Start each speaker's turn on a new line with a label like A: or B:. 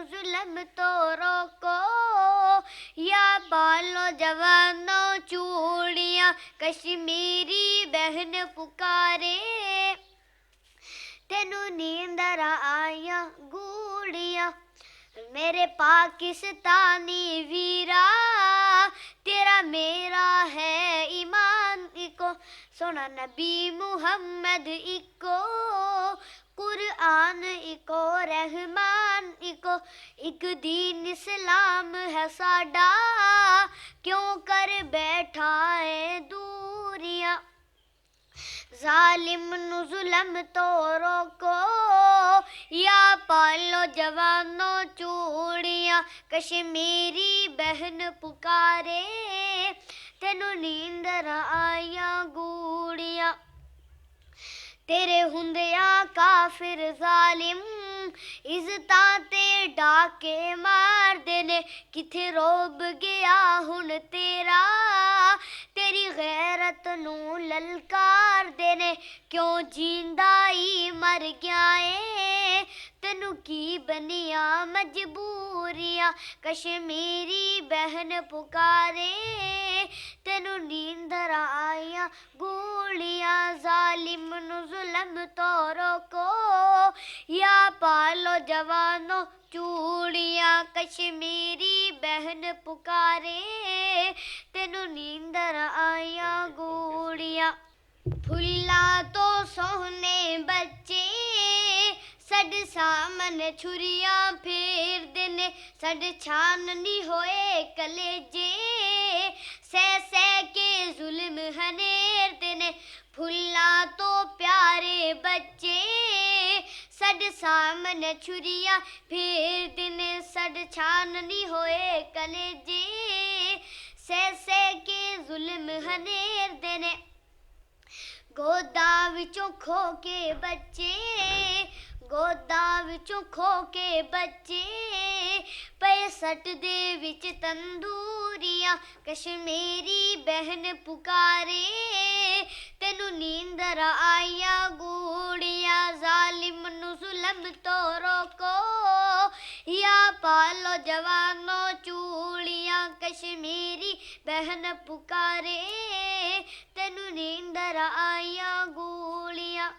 A: जुल्म तो रोको, या पालो जवानों चूड़ियाँ कश्मीरी बहन पुकारे। तेनू नींदर आया गूड़िया मेरे पाकिस्तानी वीरा, तेरा मेरा है ईमान इको, सोना नबी मुहम्मद इको, कुरआन इको रहमान इको, एक दीन इस्लाम है साडा, क्यों कर बैठा है दूरियां। जालिम नु जुल्म तो रोको, या पालो जवानों चूड़ियाँ कश्मीरी बहन पुकारे। तेनू नींदर आया गूड़िया तेरे हुंदिया काफिर जालिम, इज़्ज़तां ते डाके मारदे ने, किथे रोब गया हुण तेरा, तेरी गैरत नू ललकारदे ने, क्यों जींदा ही मर गया है, तेनू की बनिया मजबूरियां कश्मीरी बहन पुकारे। तेनू नींदर आया गूड़िया जालिम नु जुल्म तो रोको, या पालो जवानों चूड़ियाँ कश्मीरी बहन पुकारे। तेनू नींदर आया गूड़िया फुल्ला तो सोहने बच्चे, सड सामने छुरियां फेरदे ने, सड छाननी होए कलेजे, सह सह के जुल्म हनेरदे ने, फुल्ला तो प्यारे बच्चे, सड सामने छुरियां फेरदे ने, सड छाननी होए कलेजे, सह सह के जुल्म हनेरदे ने। गोदा विचों खो के बच्चे, गोदा विचों खो के बच्चे, पे सट दे विच तंदूरियां कश्मीरी बहन पुकारे। तेनू नींदर आया गूड़िया जालिम नु जुल्म तो रोको, या पालो जवानों चूड़ियाँ कश्मीरी बहन पुकारे। तेनू नींदर आया गूड़िया।